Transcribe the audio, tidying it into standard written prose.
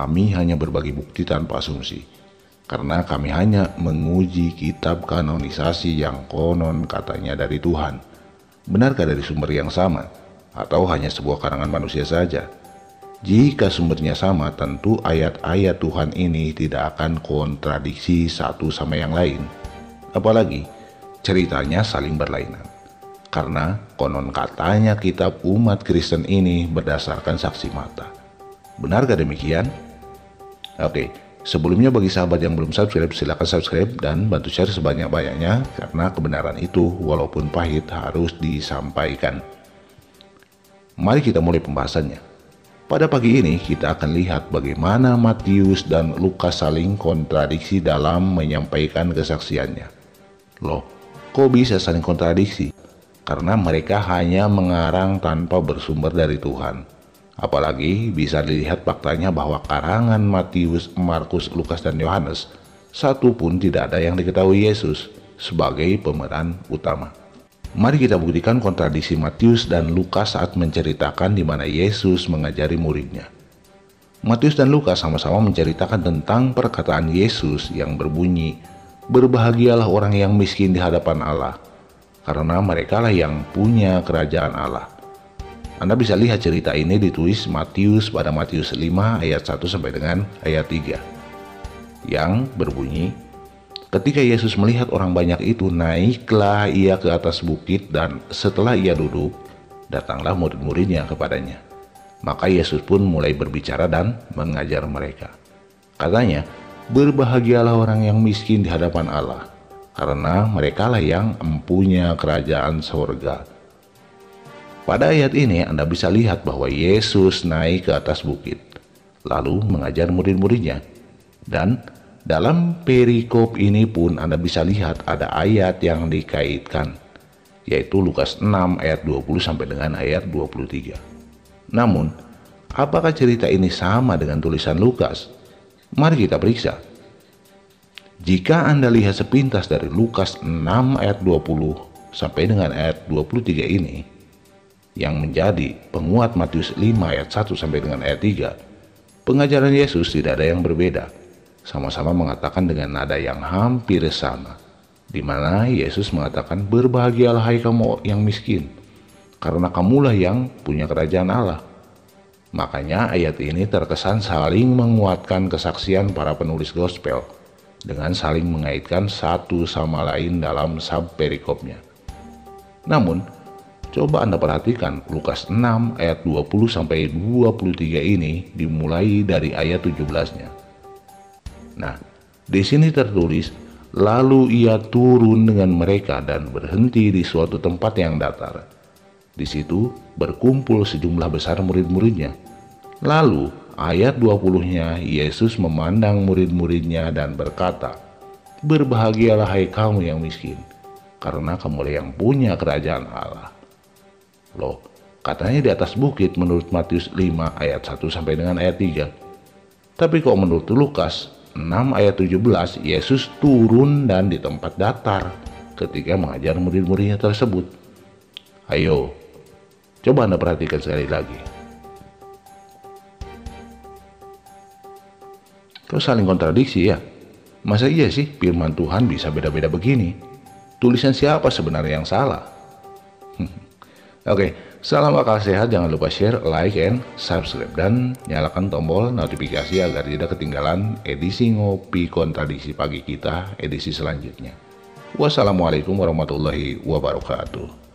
Kami hanya berbagi bukti tanpa asumsi, karena kami hanya menguji kitab kanonisasi yang konon katanya dari Tuhan. Benarkah dari sumber yang sama, atau hanya sebuah karangan manusia saja? Jika sumbernya sama, tentu ayat-ayat Tuhan ini tidak akan kontradiksi satu sama yang lain. Apalagi ceritanya saling berlainan. Karena konon katanya kitab umat Kristen ini berdasarkan saksi mata. Benarkah demikian? Oke, sebelumnya bagi sahabat yang belum subscribe, silakan subscribe dan bantu share sebanyak-banyaknya, karena kebenaran itu walaupun pahit harus disampaikan. Mari kita mulai pembahasannya. Pada pagi ini kita akan lihat bagaimana Matius dan Lukas saling kontradiksi dalam menyampaikan kesaksiannya. Loh, kok bisa saling kontradiksi? Karena mereka hanya mengarang tanpa bersumber dari Tuhan. Apalagi bisa dilihat faktanya bahwa karangan Matius, Markus, Lukas, dan Yohanes satu pun tidak ada yang diketahui Yesus sebagai pemeran utama. Mari kita buktikan kontradiksi Matius dan Lukas saat menceritakan di mana Yesus mengajari muridnya. Matius dan Lukas sama-sama menceritakan tentang perkataan Yesus yang berbunyi, "Berbahagialah orang yang miskin di hadapan Allah, karena merekalah yang punya kerajaan Allah." Anda bisa lihat cerita ini ditulis Matius pada Matius 5 ayat 1 sampai dengan ayat 3 yang berbunyi, "Ketika Yesus melihat orang banyak itu, naiklah ia ke atas bukit, dan setelah ia duduk, datanglah murid-muridnya kepadanya. Maka Yesus pun mulai berbicara dan mengajar mereka. Katanya, berbahagialah orang yang miskin di hadapan Allah, karena merekalah yang empunya kerajaan sorga." Pada ayat ini Anda bisa lihat bahwa Yesus naik ke atas bukit, lalu mengajar murid-muridnya. Dan dalam perikop ini pun Anda bisa lihat ada ayat yang dikaitkan, yaitu Lukas 6 ayat 20 sampai dengan ayat 23. Namun, apakah cerita ini sama dengan tulisan Lukas? Mari kita periksa. Jika Anda lihat sepintas dari Lukas 6 ayat 20 sampai dengan ayat 23 ini, yang menjadi penguat Matius 5 ayat 1 sampai dengan ayat 3, pengajaran Yesus tidak ada yang berbeda. Sama-sama mengatakan dengan nada yang hampir sama, di mana Yesus mengatakan, "Berbahagialah hai kamu yang miskin, karena kamulah yang punya kerajaan Allah." Makanya ayat ini terkesan saling menguatkan kesaksian para penulis gospel dengan saling mengaitkan satu sama lain dalam sub-perikopnya. Namun, coba Anda perhatikan Lukas 6 ayat 20 sampai 23 ini dimulai dari ayat 17-nya. Nah, di sini tertulis, "Lalu ia turun dengan mereka dan berhenti di suatu tempat yang datar. Di situ berkumpul sejumlah besar murid-muridnya. Lalu ayat 20-nya, Yesus memandang murid-muridnya dan berkata, 'Berbahagialah hai kamu yang miskin, karena kamulah yang punya kerajaan Allah.'" Loh, katanya di atas bukit menurut Matius 5 ayat 1 sampai dengan ayat 3. Tapi kok menurut Lukas 6 ayat 17, Yesus turun dan di tempat datar ketika mengajar murid-muridnya tersebut. Ayo, coba Anda perhatikan sekali lagi. Kok saling kontradiksi ya? Masa iya sih firman Tuhan bisa beda-beda begini? Tulisan siapa sebenarnya yang salah? Oke, salam akal sehat, jangan lupa share, like, and subscribe, dan nyalakan tombol notifikasi agar tidak ketinggalan edisi Ngopi Kontradiksi Pagi kita edisi selanjutnya. Wassalamualaikum warahmatullahi wabarakatuh.